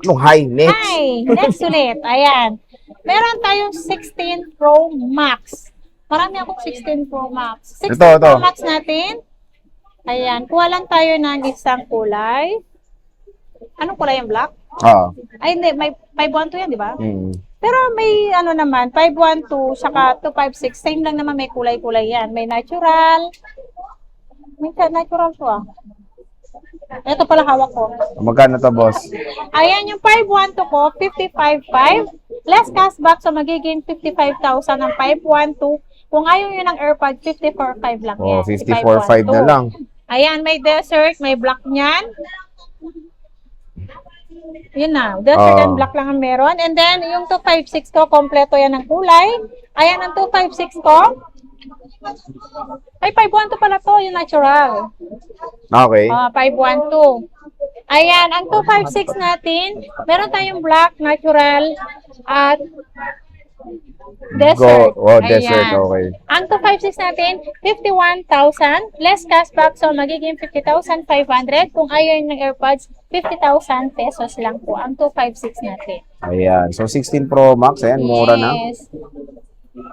Ano, high, next. Hi! Next ulit. Ayan. Meron tayong 16 Pro Max. Marami akong 16 Pro Max. 16 Ito. Pro Max natin. Ayan. Kuha lang tayo ng isang kulay. Anong kulay yung black? Oo. Ay, hindi. May 512 yan, di ba? Mm. Pero may ano naman, 512, saka 256. Same lang naman may kulay-kulay yan. May natural. May natural to ah. Ito pala hawak ko. Magkano to, boss? Ayan, yung 512 ko, 55.5. Less cashback, so magiging 55,000 ang 512. Kung ayaw nyo ng AirPod, 54.5 lang yan. Oh, 54.5 na lang. Ayan, may desert, may black niyan. Yun na, desert and black lang ang meron. And then, yung 256 ko, kompleto yan ng kulay. Ayan, ang 256 ko. Ay, 512 pala to, yung natural. Okay. 512. Ayan, ang 256 natin, meron tayong black, natural, at desert. Desert, Ayan. okay. Ang 256 natin, 51,000. Less cashback, so magiging 50,500. Kung ayaw ng AirPods, 50,000 pesos lang po ang 256 natin. Ayan. So, 16 Pro Max, ayan, mura na. Yes.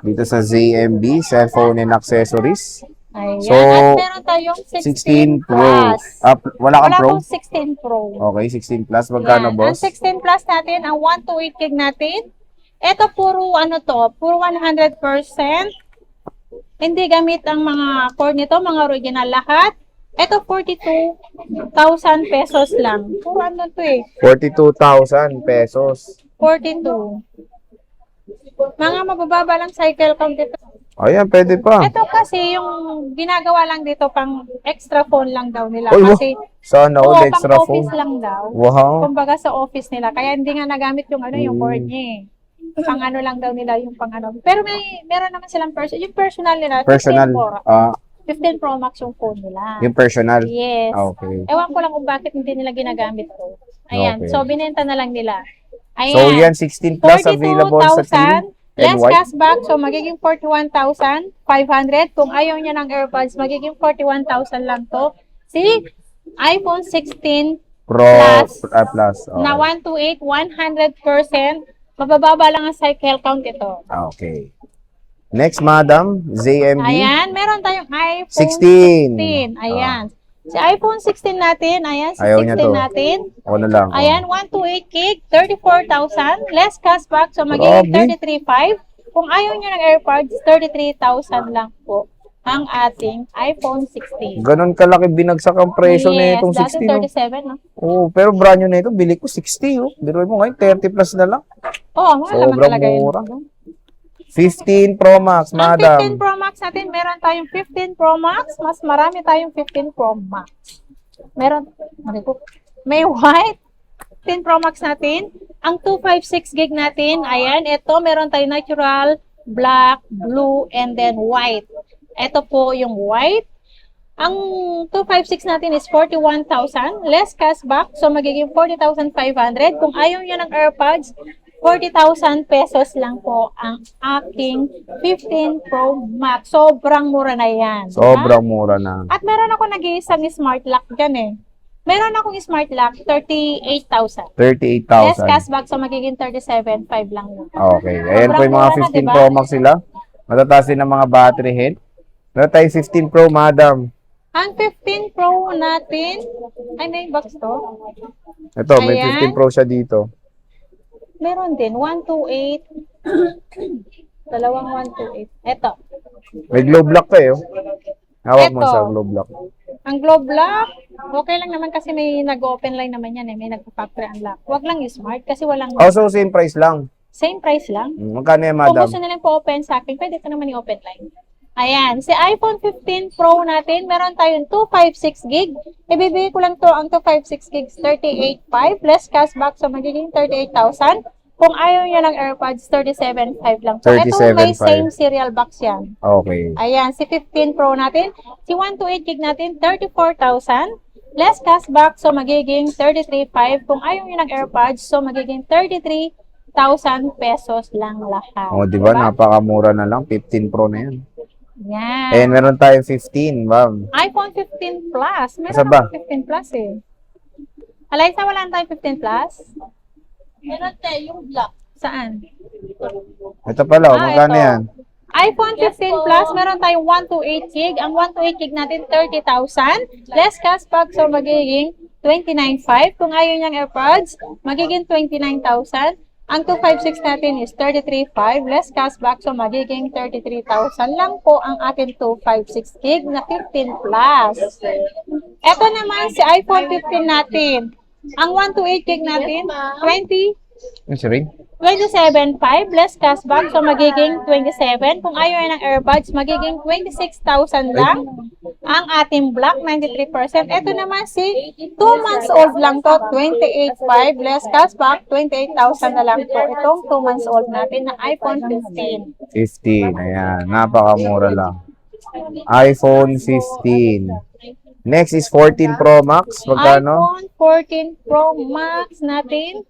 Dito sa ZMB, cellphone and accessories. Ayan. So, At meron tayong 16 Pro. Plus. Wala kang Wala Pro? pong 16 Pro. Okay, 16 Plus. Magkano, Yan. Ang boss? 16 Plus natin, ang 128 gig natin, ito puro ano to, puro 100%. Hindi gamit ang mga core nito, mga original lahat. Ito 42,000 pesos lang. Puro ano to eh, 42,000 pesos. 42. Mga mabababa lang cycle count ito. Ayan, pwede pa. Ito kasi yung ginagawa lang dito pang extra phone lang daw nila. Uy, Kasi sana all extra pang phone. office lang daw. Wow. Kumbaga sa office nila. Kaya hindi nga nagamit yung ano, yung cord niya eh. Pang ano lang daw nila yung pang ano. Pero meron naman silang yung personal nila. Personal. 15 Pro Max yung phone nila. Yung personal. Yes. Okay. Ewan ko lang kung bakit hindi nila ginagamit to. Ayan. Okay. So, binenta na lang nila. Ayan. So, yan, 16 Plus available sa team. 42,000. And Less white. cashback. So, magiging 41,500. Kung ayaw niya ng AirPods, magiging 41,000 lang to. Si iPhone 16 Pro Plus. Plus. Okay. na 128, 100%. Mabababa lang ang cycle count ito. Okay. Next, madam, ZMB. Ayan, meron tayong iPhone 16. 16. Ayan. Si iPhone 16 natin, ayan, si Ayaw niya 16 to. natin. Ako na lang. Ayan, 128 gig, 34,000. Less cashback, so magiging Grabe. 33,500. Kung ayaw niyo ng AirPods, 33,000 lang po ang ating iPhone 16. Ganon kalaki binagsak ang presyo na itong dati 16. 37, no? Oh, pero brand new na ito, bili ko 60. Oh. Biruin mo ngayon, 30 plus na lang. Oo, mahal naman Sobrang talaga yun. mura. 15 Pro Max, Ang 15 madam. Pro Max natin, meron tayong 15 Pro Max. Mas marami tayong 15 Pro Max. May white 15 Pro Max natin. Ang 256 gig natin, ayan, ito, meron tayong natural, black, blue, and then white. Ito po yung white. Ang 256 natin is 41,000. Less cashback, so magiging 40,500. Kung ayaw nyo ng AirPods, 40,000 pesos lang po ang aking 15 Pro Max. Sobrang mura na yan. Sobrang mura na. At meron ako nag-iisang smart lock dyan eh. Meron akong smart lock, 38,000. Less 38,000. cashback, so magiging 37,500 lang yun. Okay. Ayan po yung mga Sobrang mura na, 15 diba? Pro Max sila. Matataas din ang mga battery health. Meron tayong 15 Pro, madam. Ang 15 Pro natin, ay may box to. Ito, may Ayan. 15 Pro siya dito. Meron din, 128. Dalawang 128. Ito. May globe lock pa eh. Oh. Hawak mo Ito. sa globe lock. Ang globe lock, okay lang naman kasi may nag-open line naman yan eh. May nagpa-factory unlock. Huwag lang smart kasi walang Also, same price lang. same price lang. Magkano yan, Kung madam? gusto nilang po-open sa akin, pwede ka naman i-open line. Ayan, si iPhone 15 Pro natin, meron tayong 256 gig. Ibibigay ko lang to ang 256 gigs, 38,500 plus cashback, so magiging 38,000. Kung ayaw nyo ng AirPods, 37,500 lang. So, ito may 37,500. same serial box yan. Okay. Ayan, si 15 Pro natin, si 128 gig natin, 34,000. Less cashback, so magiging 33,500. Kung ayaw nyo ng AirPods, so magiging 33,000 pesos lang lahat. O, di ba? Napakamura na lang. 15 Pro na yan. Yan. And meron tayong 15, ma'am. iPhone 15 Plus. Meron Asa ba? akong 15 Plus eh. Alaysa, wala na tayong 15 Plus? Meron tayo yung black. Saan? Ito pala, magkano ito. yan? iPhone 15 Plus, meron tayong 128 gig. Ang 128 gig natin, 30,000. Less cashback, so magiging 29,500. Kung ayaw niyang AirPods, magiging 29,000. Ang 256 natin is 33,500. Less cashback, so magiging 33,000 lang po ang ating 256 gig na 15 Plus. Ito naman si iPhone 15 natin. Ang 128 gig natin, 27,500 less cashback, so magiging 27. Kung ayaw ng earbuds, magiging 26,000 lang. Ang ating black, 93%. Ito naman si 2 months old lang to, 28,500 less cashback, 28,000 na lang po. Itong 2 months old natin na iPhone 15. 15. Ayan, napakamura lang. iPhone 15. Next is 14 Pro Max. Magkano? iPhone 14 Pro Max natin.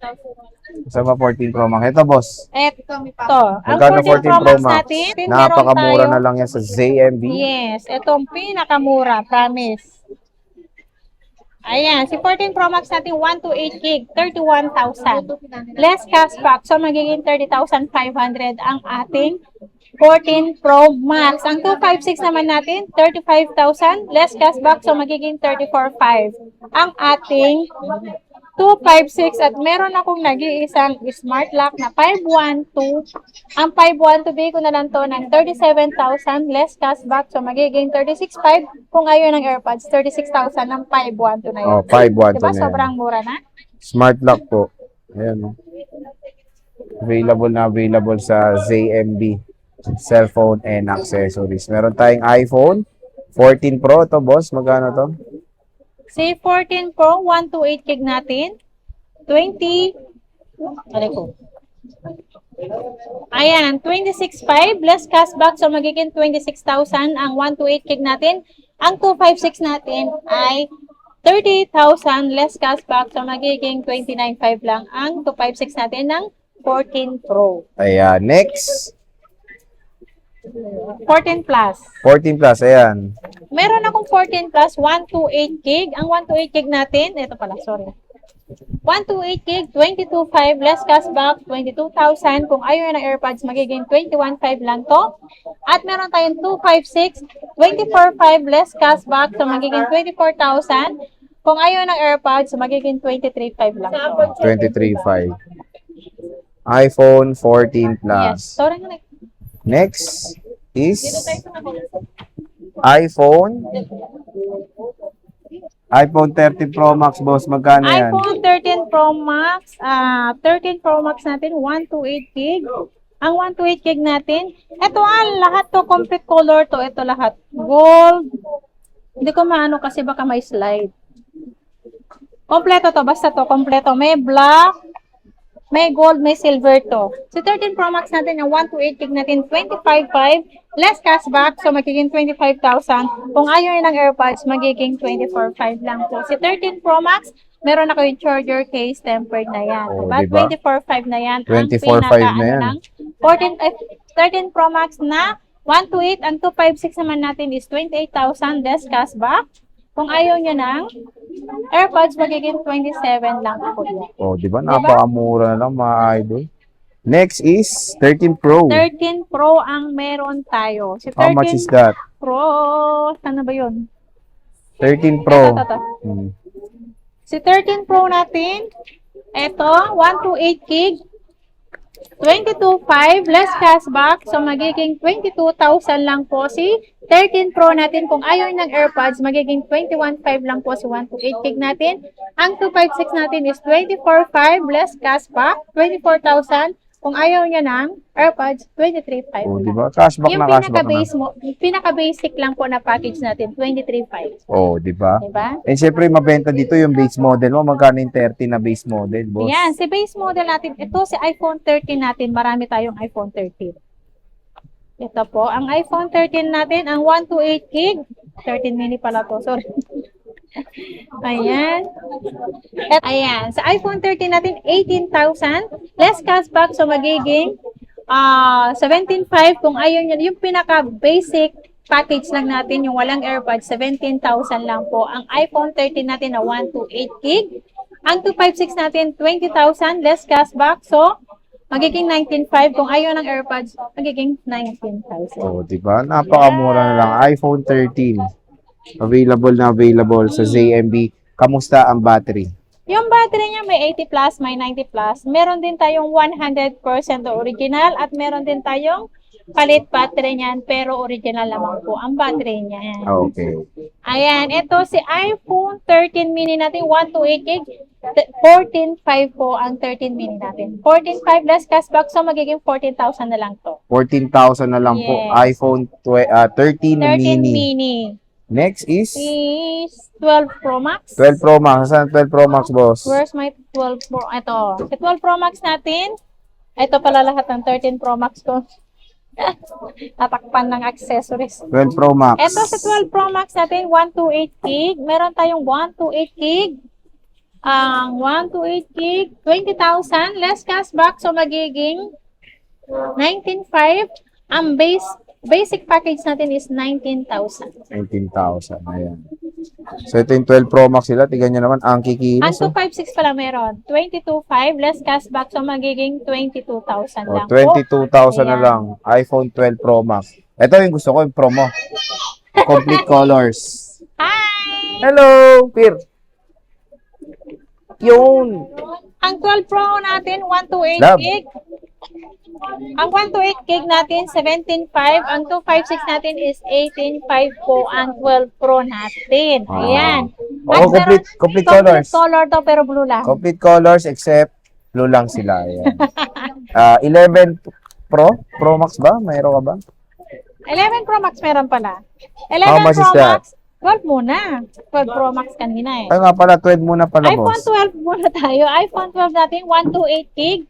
Sa ba 14 Pro Max? Ito, boss. Ito. Ang Magkano 14 Pro Max natin, Napakamura meron na lang yan sa ZMB. Yes, itong pinakamura, promise. Ayan, si 14 Pro Max natin, 128 gig, 31,000. Less cashback, so magiging 30,500 ang ating 14 Pro Max. Ang 256 naman natin, 35,000. Less cashback, so magiging 34,500. Ang ating 256 at meron akong nag-iisang smart lock na 512. Ang 512 bigay ko na lang to ng 37,000 less cashback, so magiging 36,500. Kung ayaw ng AirPods, 36,000 ng 512 na yun. Oh, 512 diba? na yan. Sobrang mura na. Smart lock po. Ayan. Available sa ZMB. Cellphone and accessories. Meron tayong iPhone 14 Pro. Ito, boss. Magkano to? Si 14 Pro, 128 gig natin. 20. Alay ko. Ayan, 26,500 less cashback, so magiging 26,000 ang 128 gig natin. Ang 256 natin ay 30,000 less cashback, so magiging 29,500 lang ang 256 natin ng 14 Pro. Ayan. Next. 14 Plus. 14 Plus. Ayan. Meron akong 14 Plus, 128 gig. Ang 128 gig natin, ito pala, sorry. 128 gig, 22,500 less cashback, 22,000. Kung ayaw ng AirPods, magiging 21,500 lang to. At meron tayong 256, 24,500 less cashback, so magiging 24,000. Kung ayaw ng AirPods, magiging 23,500 lang to. 23.5. iPhone 14 Plus. Yes. Sorry nga. Next is iPhone 13 Pro Max, boss. Magkano yan? iPhone 13 Pro Max, 13 Pro Max natin, 128 gig. Ang 128 gig natin, ito lahat to, complete color to, ito lahat. Gold. Hindi ko maano kasi baka may slide. Kompleto to, basta to, kompleto. May black, may gold, may silver to. Si 13 Pro Max natin, ang 128 gig natin, 25,500. Less cashback, so magiging 25,000. Kung ayaw ng AirPods, magiging 24,500 lang po. Si 13 Pro Max, meron ako yung charger case, tempered na yan. Oh, Diba? diba? 24,500 na yan. 24,500 na yan. Ng 13 Pro Max na 128. Ang 256 naman natin is 28,000 less cashback. Kung ayaw nyo ng AirPods, magiging 27 lang po yan. Oh, di ba? Napakamura na lang, mga idol. Next is 13 Pro. 13 Pro ang meron tayo. Si 13 How much is that? Pro, sana ba yun? 13 Pro. Ito. Hmm. Si 13 Pro natin, ito, 128 gig, 22,500 less cashback, so magiging 22,000 lang po si 13 Pro natin. Kung ayaw ng AirPods, magiging 21,500 lang po si 128 gig natin. Ang 256 natin is 24,500 less cashback, 24,000. Kung ayaw niya ng AirPods, 23,500 Oh, di lang. ba? Cashback Yung na cashback na. pinaka-basic lang po na package natin, 23,500. Oh, di ba? Diba? And syempre, mabenta dito yung base model mo. Magkano yung 13 na base model, boss? Yan, si base model natin, ito si iPhone 13 natin, marami tayong iPhone 13. Ito po, ang iPhone 13 natin, ang 128 gig, 13 mini pala to, sorry. Ayan. Ayan, sa iPhone 13 natin, 18,000, less cashback, so magiging 17,500. Kung ayaw nyo, yung pinaka-basic package lang natin, yung walang AirPods, 17,000 lang po. Ang iPhone 13 natin na 128 gig, Ang 256 natin, 20,000 less cashback. So, magiging 19,500. Kung ayaw ng AirPods, magiging 19,000. Oh, di ba? Napakamura na lang. iPhone 13. Available sa ZMB. Kamusta ang battery? Yung battery niya may 80 plus, may 90 plus. Meron din tayong 100% original at meron din tayong palit battery niyan pero original naman po ang battery niya. Okay. Ayan, ito si iPhone 13 mini natin, 128 gig. 14,500 po ang 13 mini natin. 14,500 less cashback, so magiging 14,000 na lang to. 14,000 na lang po. Yes. iPhone 13 13 mini. mini Next is is 12 Pro Max. 12 Pro Max. Saan 12 Pro Max, boss? Where's my 12 Pro? Ito. Si 12 Pro Max natin. Ito pala lahat ng 13 Pro Max ko. Tatakpan ng accessories. 12 Pro Max. Ito sa 12 Pro Max natin, 128 gig. Meron tayong 128 gig. Ang 128 gig, 20,000 less cashback. So, magiging 19,500. Ang basic package natin is 19,000. 19,000. Ayan. So, ito yung 12 Pro Max sila. Tignan nyo naman. Ang Ang kikilos. 256 pala meron. 22,500 less cashback. So, magiging 22,000 Oh, lang po. 22,000 na Ayan. lang. iPhone 12 Pro Max. Ito yung gusto ko, yung promo. Complete colors. Hi! Hello, Pir. Yun. Ang 12 Pro natin, 128 Love. gig. Ang 128 gig natin, 17.5. Ang 256 natin is 18.5 po ang 12 Pro natin. Ah. Ayan. Oo, complete colors. color to, pero blue lang. Complete colors except blue lang sila. Ayan. 11 Pro Max ba? Mayroon ka ba? 11 Pro Max meron pala. How 11 much Pro is that? Max, 12 muna. 12 Pro Max kanina eh. Ay nga pala, 12 muna pala, iPhone boss. 12 muna tayo. iPhone 12 natin, 128 gig.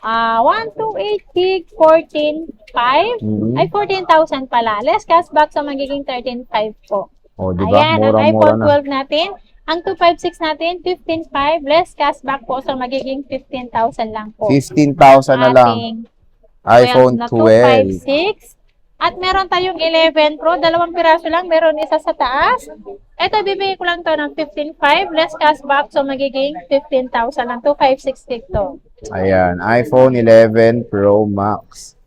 128 gig, 14.5. Mhm. Ay, 14,000 pala. Less cashback, so magiging 13.5 po. Oh, di ba? Ayan, ang Mura-mura iPhone na. 12 natin. Ang 256 natin, 15.5. Less cashback po, so magiging 15,000 lang po. 15,000 na lang. Ating iPhone na 12. 256. At meron tayong 11 Pro, dalawang piraso lang, meron isa sa taas. Ito, bibigay ko lang to ng 15.5, less cashback, so magiging 15,000 lang, 256 gig to. Ayan, iPhone 11 Pro Max.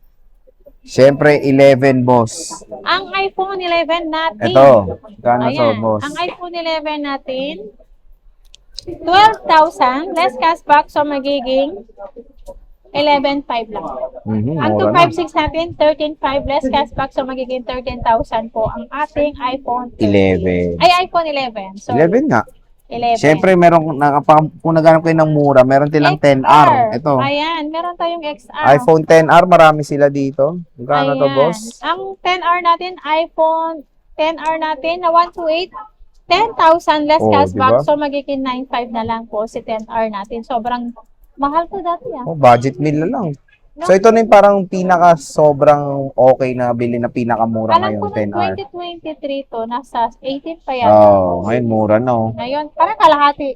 Siyempre, 11, boss. Ang iPhone 11 natin, Ito, gano'n to, ayan, boss? ang iPhone 11 natin, 12,000, less cashback, so magiging 11.5 lang. Mhm, Ang mura na. 256 natin, 13.5 less cashback, so magiging 13,000 po ang ating iPhone 11. Ay, iPhone 11. So, 11 nga. 11. Siyempre, kung naghanap kayo ng mura, meron silang 10R. Ito, Ayan, meron tayong XR. iPhone 10R, marami sila dito. Gano'n to, Ayan. boss? Ang 10R natin, iPhone 10R natin na 128, 10,000 less Oh, cashback. diba? So, magiging 9.5 na lang po si 10R natin. Sobrang mahal to dati ah. Oh, budget meal na lang. So, ito na yung parang pinaka sobrang okay na bili na pinakamura Alam ko ngayon, nung 10R. 2023 to, nasa 18 pa yan. Oh, ngayon mura na, oh. Ngayon, parang kalahati.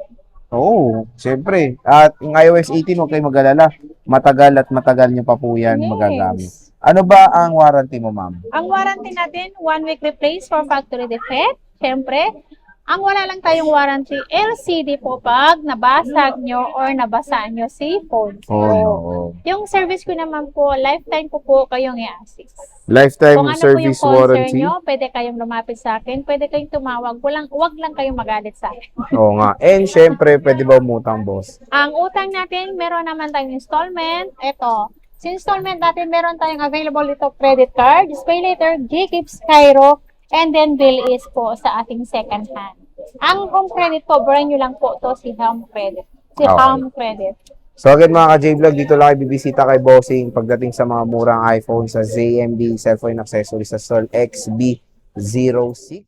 Oo, siyempre. At yung iOS 18, huwag kayong mag-alala. Matagal at matagal nyo pa po yan magagamit. Ano ba ang warranty mo, ma'am? Ang warranty natin, 1 week replace for factory defect. Siyempre, ang wala lang tayong warranty, LCD po pag nabasag nyo or nabasaan nyo si phone. Oh, no. Yung service ko naman po, lifetime po kayong i-assist. Lifetime Kung ano service po yung concern warranty. nyo, pwede kayong lumapit sa akin, pwede kayong tumawag, wag lang kayong magalit sa akin. Oo nga. And syempre, pwede ba umutang, boss? Ang utang natin, meron naman tayong installment. Ito, sa installment natin, meron tayong available ito credit card, pay later, GGives, Cairo, and then bill is po sa ating second hand. Ang home credit po, brand nyo lang po to si home credit. Si Okay. home credit. So again mga ka-J-Vlog, dito lang kayo bibisita kay Bossing pagdating sa mga murang iPhone sa ZMB Cellphone Accessories sa Sol XB06.